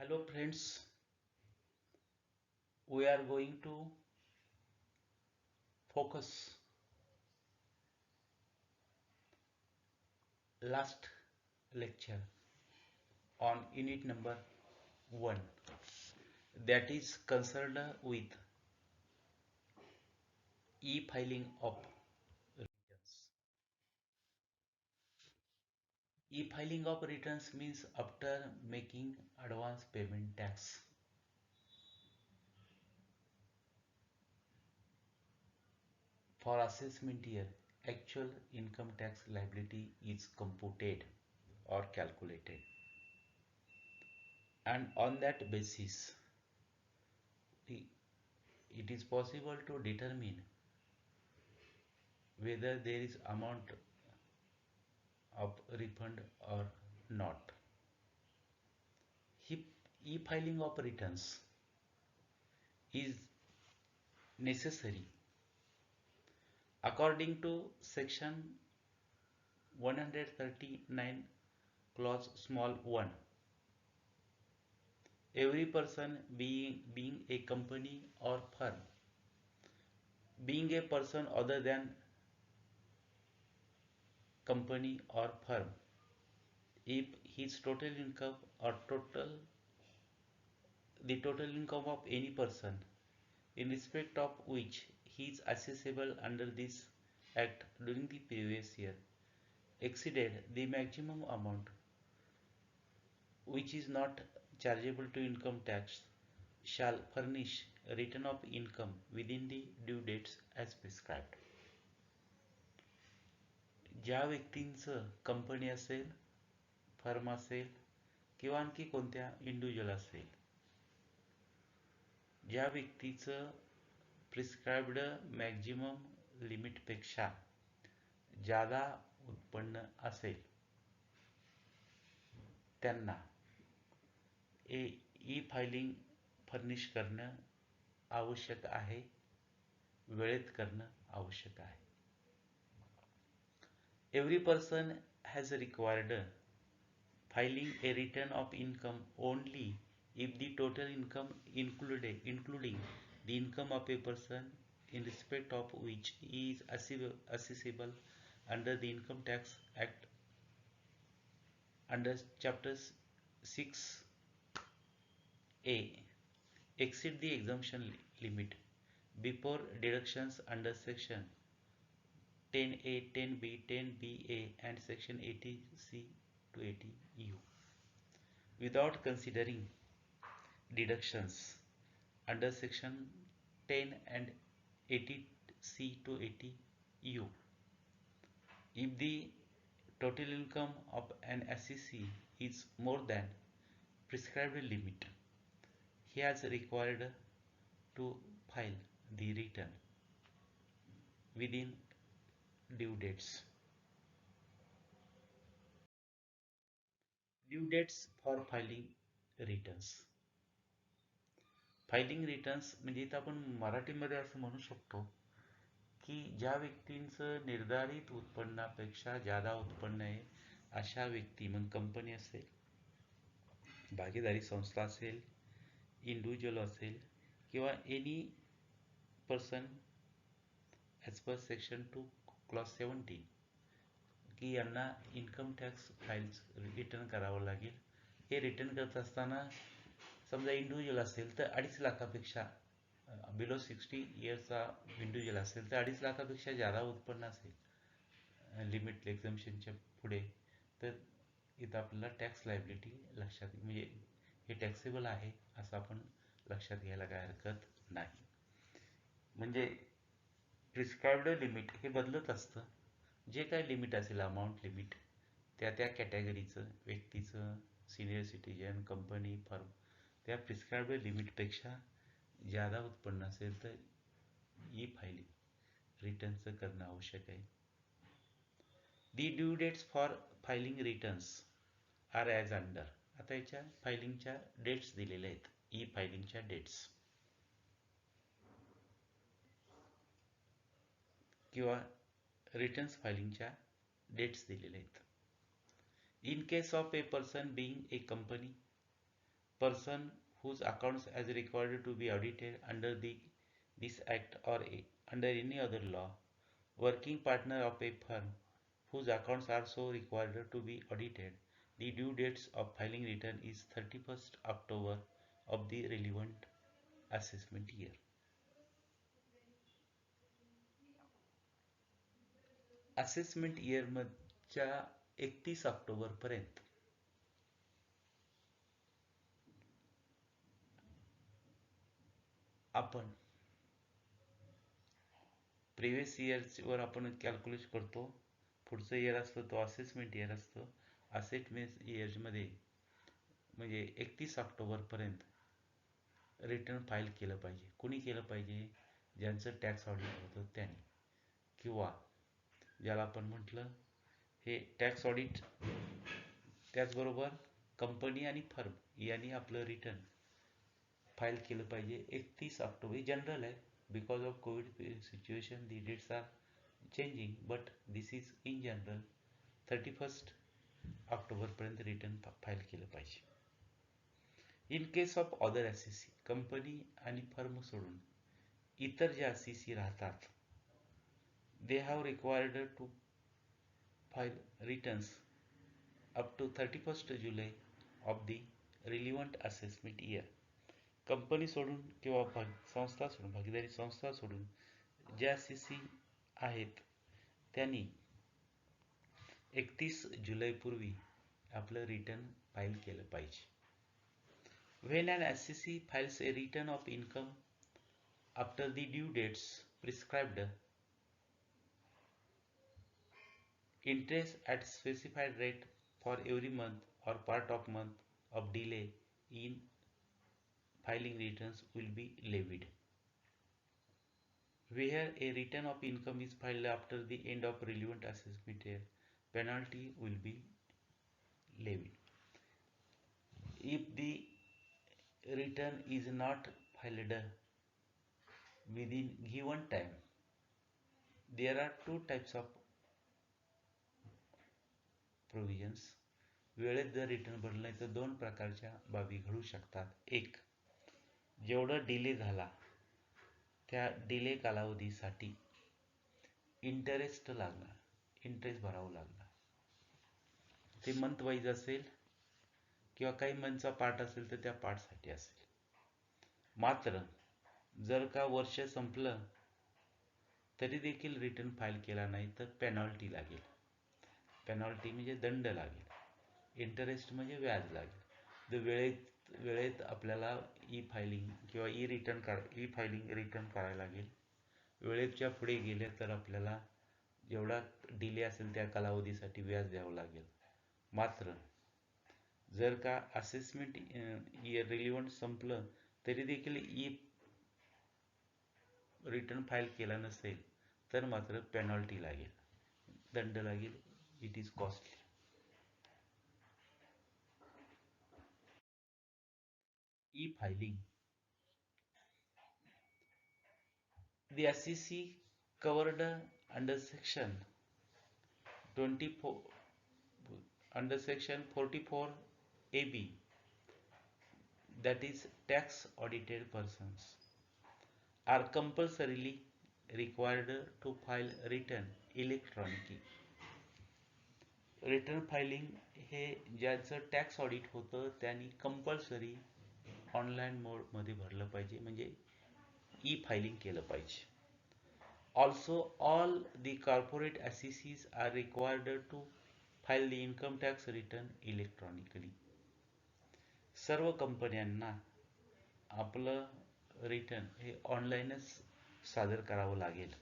Hello friends, we are going to focus last lecture on unit number 1, that is concerned with e-filing of returns. E-filing of returns means after making advance payment tax. For assessment year, actual income tax liability is computed or calculated, and on that basis it is possible to determine whether there is amount of refund or not. E-filing of returns is necessary according to section 139 clause small 1. Every person being a company or firm, being a person other than company or firm, if his total income or the total income of any person in respect of which he is assessable under this act during the previous year exceeded the maximum amount which is not chargeable to income tax, shall furnish a return of income within the due dates as prescribed. ज्या व्यक्तींचं company असेल, firm असेल किंवा आणखी कोणत्या individual असेल, ज्या व्यक्तीचं prescribed maximum लिमिटपेक्षा जादा उत्पन्न असेल, त्यांना ई फायलिंग फर्निश करणं आवश्यक आहे, वेळेत करणं आवश्यक आहे. Every person has required filing a return of income only if the total income including the income of a person in respect of which is assessable under the Income Tax Act under chapter 6A exceed the exemption limit before deductions under section 10A, 10B, 10BA and section 80C to 80U without considering deductions under section 10 and 80C to 80U. If the total income of an assessee is more than prescribed limit, he has required to file the return within due dates. Due dates for filing returns. Filing returns म्हणजे इथं आपण मराठीमध्ये असं म्हणू शकतो की ज्या व्यक्तींचं निर्धारित उत्पन्नापेक्षा जादा उत्पन्न आहे अशा व्यक्ती, मग कंपनी असेल, भागीदारी संस्था असेल, इंडिव्हिज्युअल असेल किंवा any person as per section 2 clause 17 की यांना इन्कम टॅक्स फाईल्स रिटर्न करावं लागेल. हे रिटर्न करत असताना समजा इंडिव्हिज्युअल असेल तर 2.5 लाखापेक्षा बिलो 60 इयर्सचा इंडिव्हिज्युअल असेल तर 2.5 लाखापेक्षा जादा उत्पन्न असेल लिमिट एक्झम्पशनच्या पुढे, तर इथं आपल्याला टॅक्स लायबिलिटी लक्षात म्हणजे हे टॅक्सेबल आहे असं आपण लक्षात घ्यायला काय हरकत नाही. म्हणजे प्रिस्क्राइब्ड लिमिट हे बदलत असतं. जे काय लिमिट असेल, अमाऊंट लिमिट त्या कॅटेगरीचं, व्यक्तीचं, सिनियर सिटीजन, कंपनी, फर्म, त्या प्रिस्क्राइब्ड लिमिटपेक्षा जादा उत्पन्न असेल तर ई फायलिंग रिटर्नचं करणं आवश्यक आहे. The due dates for filing returns are as under. आता याच्या फायलिंगच्या डेट्स दिलेल्या आहेत, ई फायलिंगच्या डेट्स किंवा रिटर्न्स फायलिंगच्या डेट्स दिलेल्या आहेत. In case of a person being a company, person whose accounts as required to be audited under this act or under any other law, working partner of a firm whose accounts are so required to be audited. The due dates of filing return is 31st October of the relevant assessment year. Assessment इयरच्या 31 October पर्यंत आपण previous इयरवर आपण calculate करतो. पुढचं year असतं तो assessment year असतं. Assessment इयरमध्ये म्हणजे 31 ऑक्टोबरपर्यंत रिटर्न फाईल केलं पाहिजे. कुणी केलं पाहिजे? ज्यांचं टॅक्स ऑडिट होतं त्यांनी, किंवा ज्याला आपण म्हटलं हे टॅक्स ऑडिट. त्याचबरोबर कंपनी आणि फर्म यांनी आपलं रिटर्न फाईल केलं पाहिजे 31 ऑक्टोबर. जनरल आहे, because of Covid situation the dates are changing, but this is in general 31st ऑक्टोबरपर्यंत रिटर्न फाईल केलं पाहिजे. In case of other assessees, company आणि फर्म सोडून इतर ज्या एससीसी राहतात, they have required to file returns up to 31st July of the relevant assessment year. Company सोडून किंवा संस्था सोडून, भागीदारी संस्था सोडून ज्या सीसी आहेत त्यांनी 31 जुलैपूर्वी आपलं रिटर्न फाईल केलं पाहिजे. When an SCC files a return of income after the due dates prescribed, interest at specified rate for every month or part of month of delay in filing returns will be levied. Where a return of income is filed after the end of relevant assessment year, penalty will be levied. If the return is not filed within given time, there are two types of provisions. वेळेत जर return भरलं नाही तर दोन प्रकारच्या बाबी घडू शकतात. एक, जेवढं डिले झाला त्या डिले कालावधीसाठी इंटरेस्ट लागणार, इंटरेस्ट भरावं लागणार. ते मंथ वाईज असेल किंवा काही मंथचा पार्ट असेल तर त्या पार्टसाठी असेल. मात्र जर का वर्ष संपलं तरी देखील रिटर्न फाईल केला नाही तर पेनॉल्टी लागेल. पेनॉल्टी म्हणजे दंड लागेल. इंटरेस्ट म्हणजे व्याज लागेल. जर वेळेत आपल्याला ई फायलिंग किंवा ई फायलिंग रिटर्न करायला लागेल. वेळेच्या पुढे गेले तर आपल्याला जेवढा डिले असेल त्या कालावधीसाठी व्याज द्यावं लागेल. मात्र जर का असेसमेंट इयर रिलिव्हंट संपलं तरी देखील ई रिटर्न फाईल केला नसेल तर मात्र पेनॉल्टी लागेल, दंड लागेल. It is costly. E-filing. The SEC covered under section 24 under section 44 AB, that is tax audited persons are compulsorily required to file return electronically. Return filing हे ज्यांचं टॅक्स ऑडिट होतं त्यांनी कंपल्सरी ऑनलाईन मोडमध्ये भरलं पाहिजे, म्हणजे ई फायलिंग केलं पाहिजे. Also all the corporate assessees are required to file the income tax return electronically. सर्व कंपन्यांना आपलं रिटर्न हे ऑनलाईनच सादर करावं लागेल.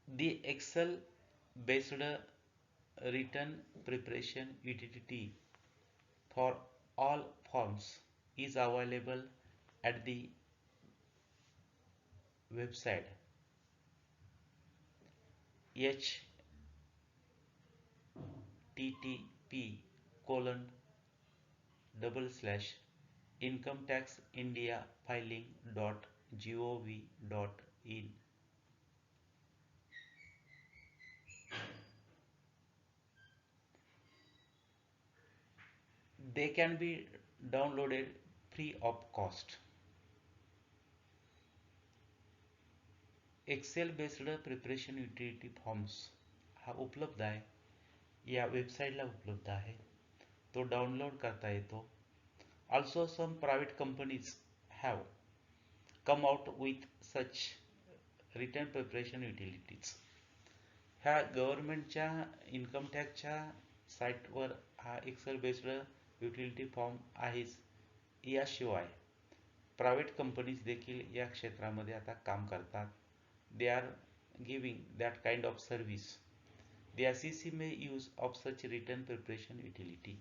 The Excel based return preparation utility for all forms is available at the website http://incometaxindiafiling.gov.in. They can be downloaded free of cost. Excel based preparation utility forms हा उपलब्ध आहे, या वेबसाईटला उपलब्ध आहे, तो डाउनलोड करता येतो. Also some private companies have come out with such return preparation utilities. ह्या गव्हर्नमेंटच्या इन्कम टॅक्सच्या साईटवर हा एक्सेल बेस्ड युटिलिटी फॉर्म आहेच. याशिवाय प्रायव्हेट कंपनीज देखील या क्षेत्रामध्ये आता काम करतात. They are giving that kind of service. The SEC may use of such written preparation utility.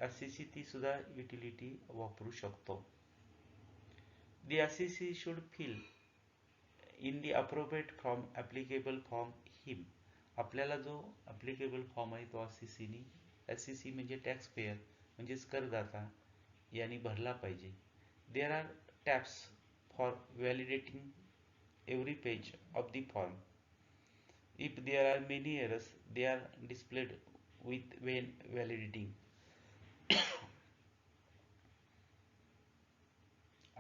SEC ती सुद्धा युटिलिटी वापरू शकतो. The SEC should fill in the appropriate form applicable from him. आपल्याला जो applicable फॉर्म आहे तो SEC म्हणजे tax pair म्हणजेच करदाता यांनी भरला पाहिजे. There are tabs for validating every page of the form. If there are many errors, they are displayed with when validating.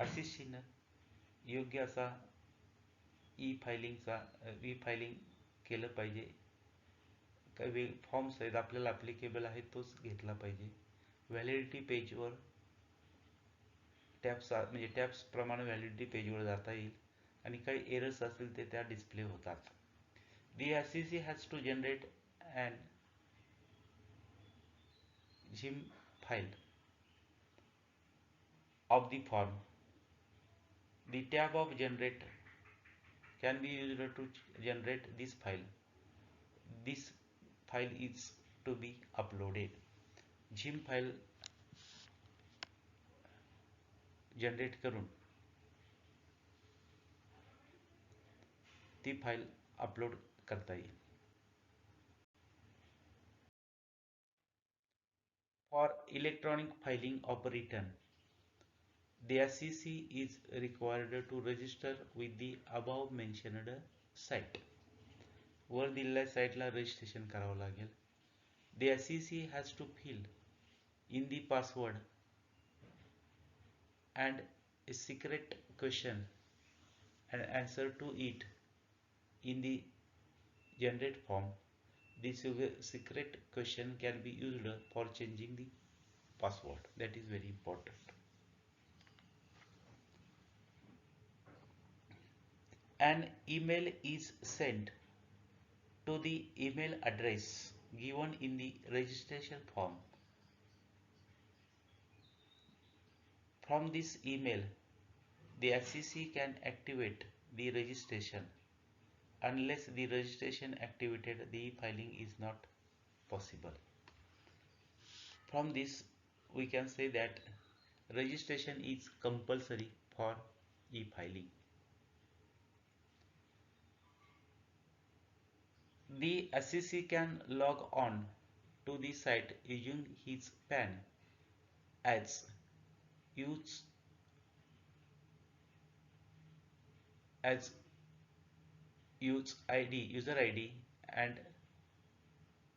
RCCनं योग्य असा ई फायलिंग केलं पाहिजे. काही फॉर्म्स आहेत आपल्याला ॲप्लिकेबल आहेत तोच घेतला पाहिजे. व्हॅलिडिटी पेजवर म्हणजे टॅब्स प्रमाणे व्हॅलिडिटी पेजवर जाता येईल आणि काही एरर्स असतील ते त्या डिस्प्ले होतात. The SEC has to generate an zip file of the form. The tab of generate can be used to generate this file. This file is to be uploaded. Zip file generate करून ती file upload करता येईल. For electronic filing of return, the SEC is required to register with the above mentioned site. वर दिलेल्या साईटला registration करावं लागेल. The SEC has to fill in the password and a secret question and answer to it in the generate form. This secret question can be used for changing the password. That is very important. An email is sent to the email address given in the registration form. From this email, the SEC can activate the registration. Unless the registration activated, the e-filing is not possible. From this, we can say that registration is compulsory for e-filing. The SEC can log on to the site using his PAN as use user ID and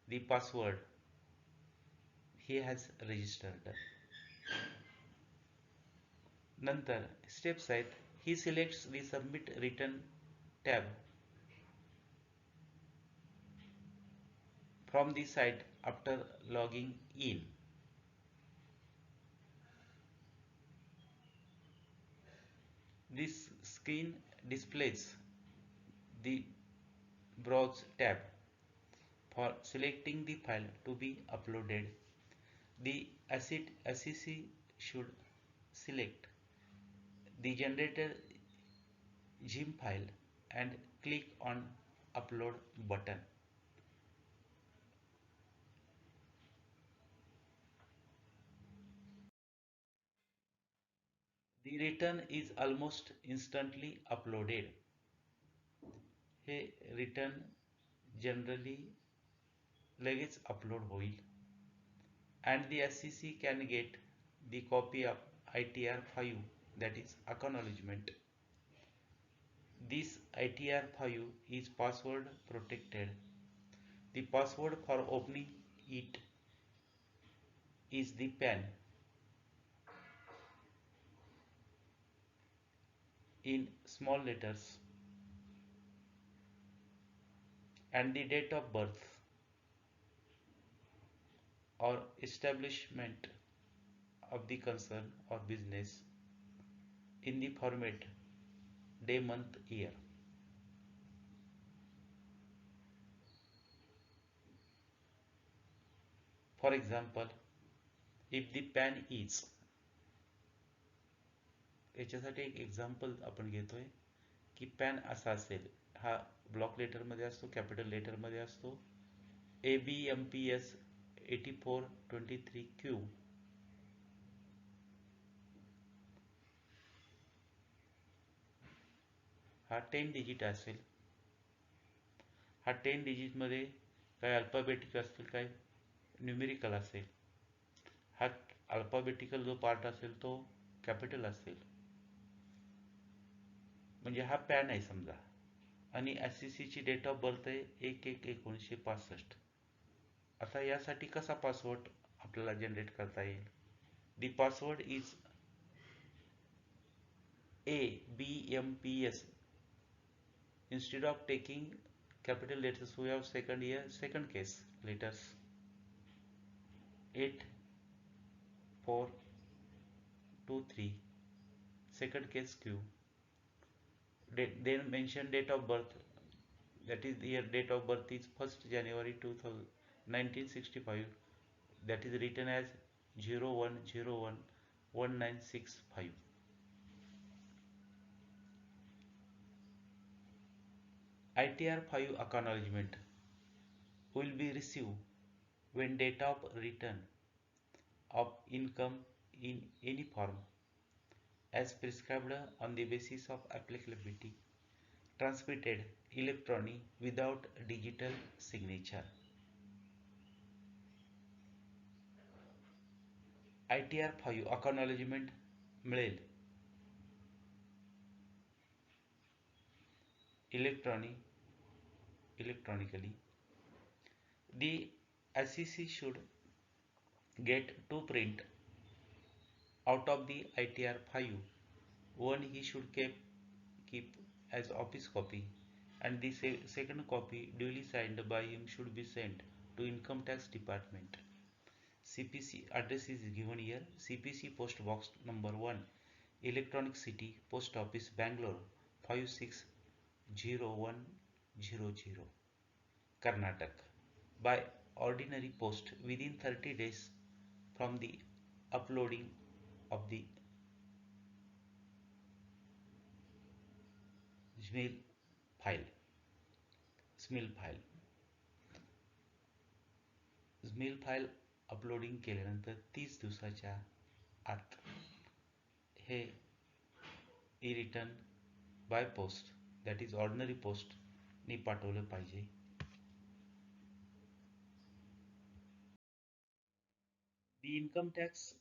the password he has registered. नंतर steps आहेत. He selects the submit return tab from the site after logging in. This screen displays the browse tab for selecting the file to be uploaded. The SEC should select the generated zip file and click on upload button. The return is almost instantly uploaded. हे return generally लगेच upload होईल. And the SEC can get the copy of ITR 5, that is acknowledgement. This ITR 5 is password protected. The password for opening it is the PAN. in small letters and the date of birth or establishment of the concern or business in the format day, month, year. For example, if the PAN is, याच्यासाठी एक example आपण घेतोय की pan असा असेल, हा block लेटरमध्ये असतो, capital लेटरमध्ये असतो, ABMPS 8423Q, हा 10 डिजिट असेल. हा 10 डिजिटमध्ये काही अल्फाबेटिक असतील, काही न्यूमेरिकल असेल. हा अल्फाबेटिकल जो पार्ट असेल तो कॅपिटल असेल, म्हणजे हा पॅन आहे समजा. आणि SCCची डेट ऑफ बर्थ आहे 1/1/1965. आता यासाठी कसा पासवर्ड आपल्याला जनरेट करता येईल? The password is ABMPS. Instead of taking capital letters, we have second case letters 8423, second case Q. Then mention date of birth, that is your date of birth is 1st January 1965, that is written as 01011965. ITR 5 acknowledgement will be received when date of return of income in any form as prescribed on the basis of applicability transmitted electronically without digital signature. ITR 5 acknowledgement मिळेल electronically. The SEC should get two print out of the ITR 5. One he should keep as office copy, and the second copy duly signed by him should be sent to Income Tax Department. CPC address is given here. CPC Post Box number 1, Electronic City, Post Office, Bangalore 560100, Karnataka, by ordinary post within 30 days from the uploading of the SMIL file. SMIL file uploading केल्यानंतर 30 दिवसाच्या आत हे e return by post, that is ordinary post नी पाठवलं पाहिजे. The Income Tax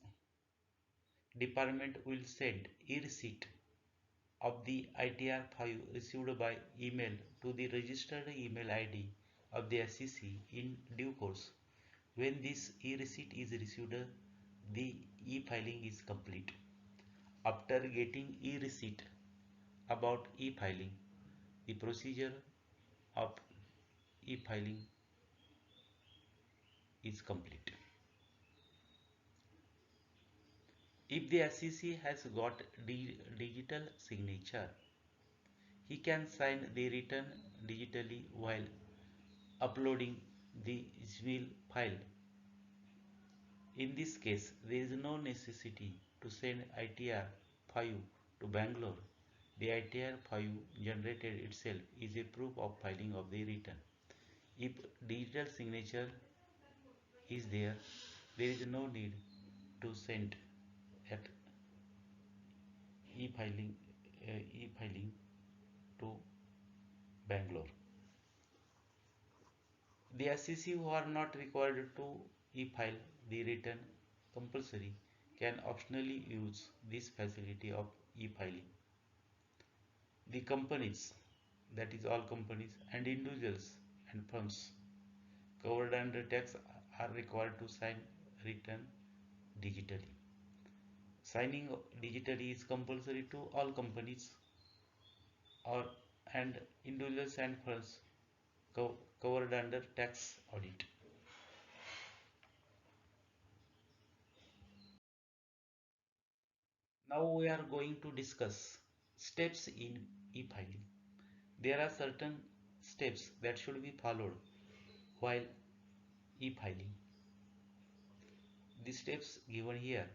Department will send e-receipt of the ITR 5 received by email to the registered email ID of the SEC in due course. When this e-receipt is received, the e-filing is complete. After getting e-receipt about e-filing, the procedure of e-filing is complete. If the SEC has got digital signature, he can sign the return digitally while uploading the SMIL file. In this case, there is no necessity to send ITR 5 to Bangalore. The ITR 5 generated itself is a proof of filing of the return. If digital signature is there, there is no need to send at e-filing to Bangalore. The SEC who are not required to e-file the return compulsory can optionally use this facility of e-filing. The companies, that is all companies and individuals and firms covered under tax are required to sign return digitally. Signing digitally is compulsory to all companies or and individuals and firms covered under tax audit. Now we are going to discuss steps in e-filing. There are certain steps that should be followed while e-filing. The steps given here: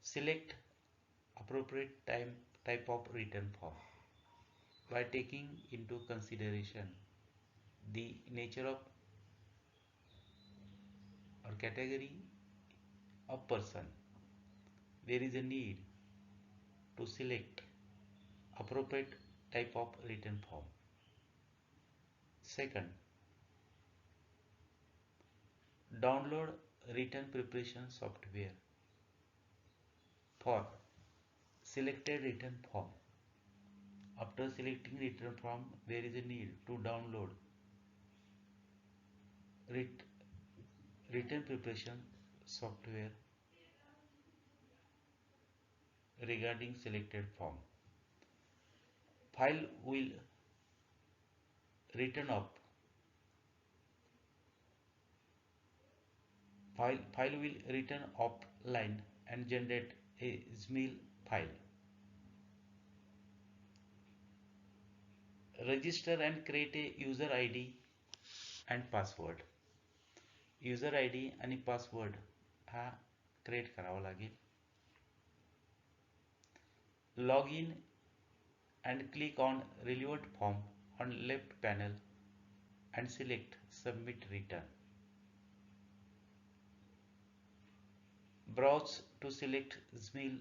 select appropriate type of return form by taking into consideration the nature of or category of person. There is a need to select appropriate type of return form. Second, download return preparation software for selected return form. After selecting return form, there is a need to download return preparation software regarding selected form. File will return up. File will return offline and generate a XML file. Register and create a user ID and password. User ID आणि password हा create करावा लागेल. Log in and click on relevant form on left panel and select submit return. Browse to select XML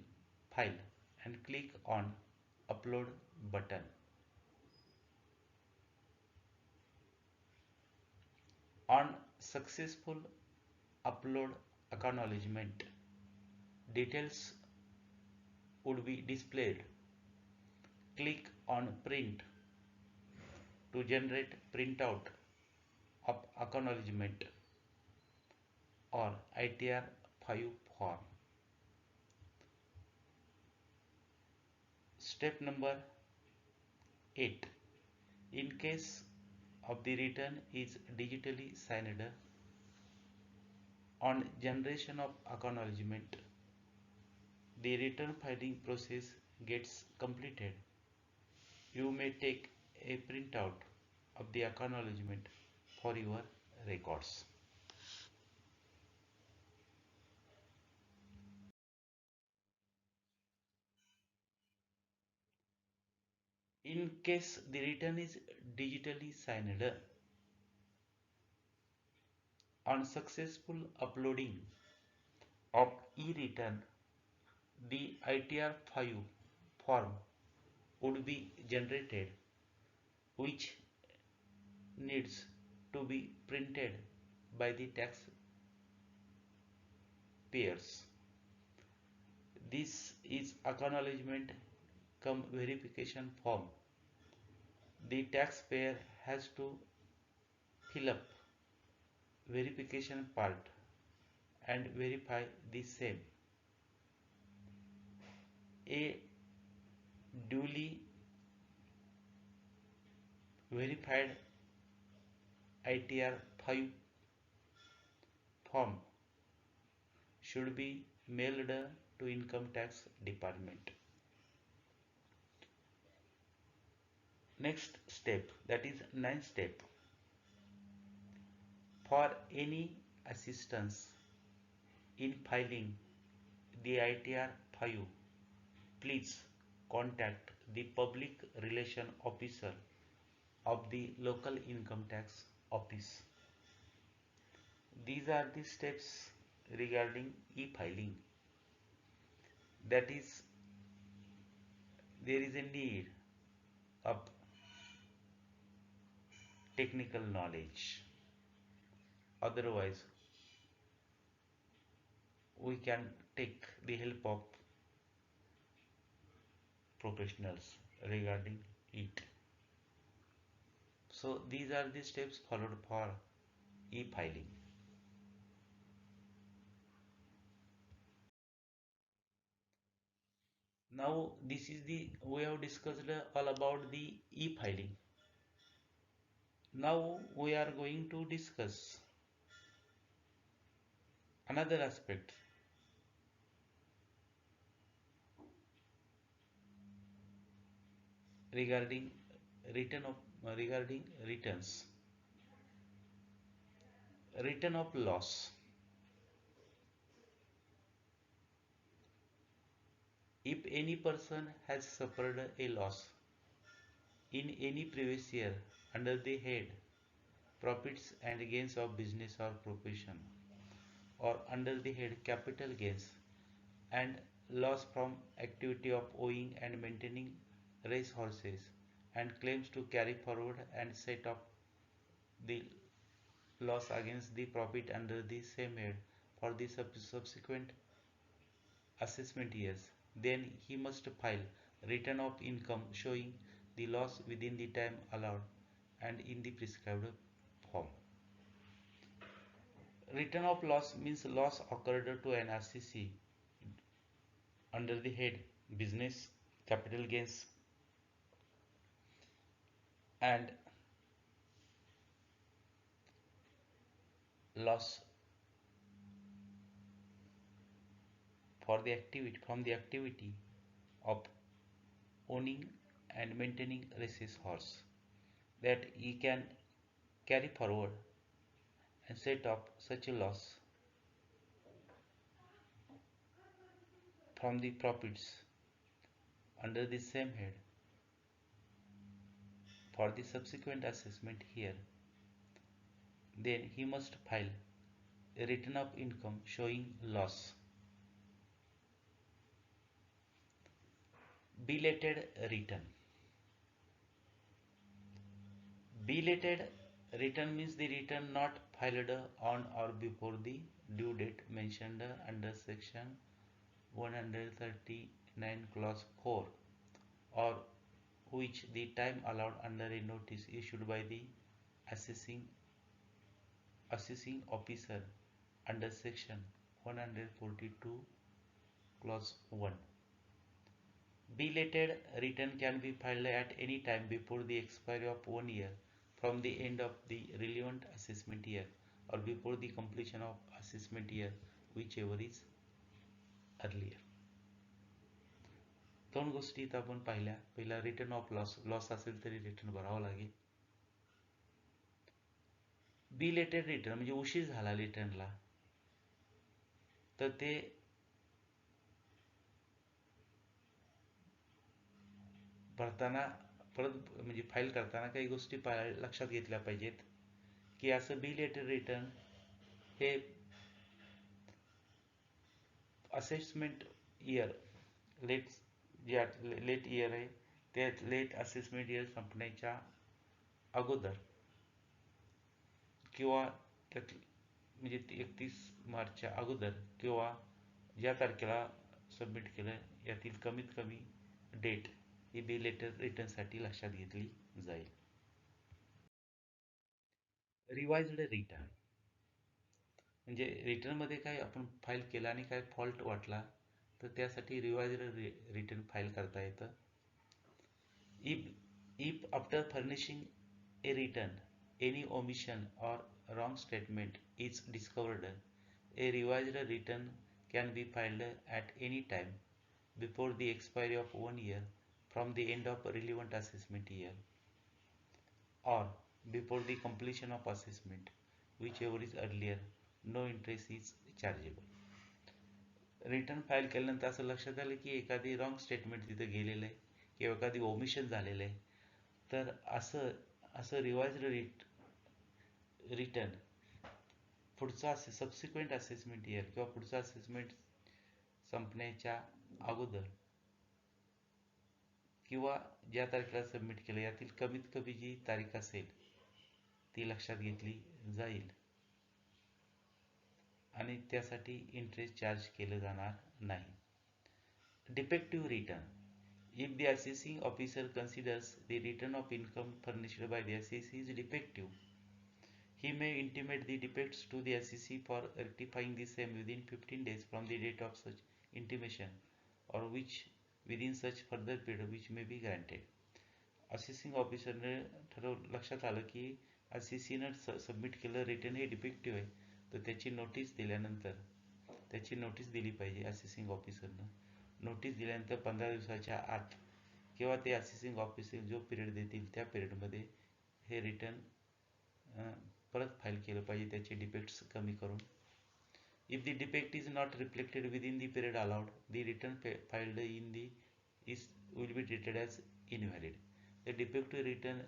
file and click on upload button. On successful upload acknowledgement, details would be displayed. Click on print to generate printout of acknowledgement or ITR 5 form. Step number 8. In case of the return is digitally signed, on generation of acknowledgement, the return filing process gets completed. You may take a printout of the acknowledgement for your records. In case the return is digitally signed, on successful uploading of e-return, the ITR 5 form would be generated, which needs to be printed by the taxpayers. This is acknowledgement cum verification form. The taxpayer has to fill up verification part and verify the same. A duly verified ITR 5 form should be mailed to Income Tax Department. Next step, that is 9th step. For any assistance in filing the ITR 5, please contact the Public Relation Officer of the local income tax office. These are the steps regarding e-filing. That is, there is a need of technical knowledge. Otherwise, we can take the help of professionals regarding it. So these are the steps followed for e-filing. Now this is the we have discussed all about the e-filing. Now we are going to discuss another aspect regarding regarding return of loss. If any person has suffered a loss in any previous year under the head profits and gains of business or profession, or under the head capital gains and loss from activity of owning and maintaining race horses, and claims to carry forward and set up the loss against the profit under the same head for the subsequent assessment years, then he must file return of income showing the loss within the time allowed and in the prescribed form. Return of loss means loss occurred to an RCC under the head business, capital gains, and loss for the activity from the activity of owning and maintaining racehorse horse that he can carry forward and set up such a loss from the profits under the same head for the subsequent assessment here, then he must file a return of income showing loss. Belated return. Belated return means the return not filed on or before the due date mentioned under section 139 clause 4, or which the time allowed under a notice issued by the assessing officer under section 142 clause 1. Belated return can be filed at any time before the expiry of 1 year from the end of the relevant assessment year or before the completion of assessment year, whichever is earlier. दोन गोष्टी इथं आपण पाहिल्या. पहिला return of loss असेल तरी return भरावा लागेल. बिलेटेड रिटर्न म्हणजे उशीर झाला रिटर्नला तर ते भरताना परत म्हणजे फाईल करताना काही गोष्टी लक्षात घेतल्या पाहिजेत की असं बिलेटेड रिटर्न हे असेसमेंट इयर लेट इयर आहे त्या लेट असेसमेंट इयर संपण्याच्या अगोदर किंवा त्यात म्हणजे 31 मार्चच्या अगोदर किंवा ज्या तारखेला सबमिट केलं यातील कमीत कमी डेट ही बिलेटेड रिटर्नसाठी लक्षात घेतली जाईल. रिवाइज्ड रिटर्न म्हणजे रिटर्नमध्ये काय आपण फाईल केला आणि काय फॉल्ट वाटला तर त्यासाठी रिवाइज्ड रिटर्न फाईल करता येतं. if after furnishing a return any omission or wrong statement is discovered, a revised return can be filed at any time before the expiry of 1 year from the end of relevant assessment year or before the completion of assessment, whichever is earlier. No interest is chargeable. Return file केल्यानंतर असं लक्षात आलं की एखादी wrong statement तिथे गेलेलं आहे किंवा एखादी ओमिशन झालेलं आहे तर असं रिवाइज्ड रिटर्न पुढचा सबसिक्वेंट असेसमेंट इयर किंवा पुढचा असेसमेंट संपण्याच्या अगोदर किंवा ज्या तारखेला सबमिट केलं यातील कमीत कमी जी तारीख असेल ती लक्षात घेतली जाईल आणि त्यासाठी इंटरेस्ट चार्ज केलं जाणार नाही. Defective return. If the assessing officer considers the return of income furnished by the assessee is defective, he may intimate the defects to the assessee for rectifying the same within 15 days from the date of such intimation, or which within such further period which may be granted. Assessing ऑफिसरने लक्षात आलं की असेसीनं submit केलं return हे defective आहे, तर त्याची नोटीस दिल्यानंतर त्याची नोटीस दिली पाहिजे असेसिंग ऑफिसरनं. नोटीस दिल्यानंतर 15 दिवसाच्या आत किंवा ते असेसिंग ऑफिसर जो पिरियड देतील त्या पिरियडमध्ये हे रिटर्न परत फाईल केलं पाहिजे त्याचे डिफेक्ट्स कमी करून. If the defect is not reflected within the period allowed, the return filed in the is will be treated as invalid. The defective return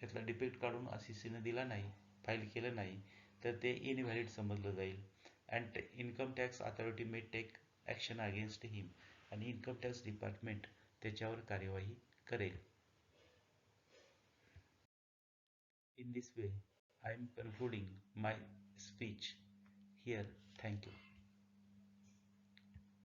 यातला डिफेक्ट काढून असिसीनं दिला नाही, फाईल केलं नाही, तर ते इनव्हॅलिड समजलं जाईल. And income tax authority may take action against him, आणि इन्कम टॅक्स डिपार्टमेंट त्याच्यावर कार्यवाही करेल. In this way, I am concluding my speech here. Thank you.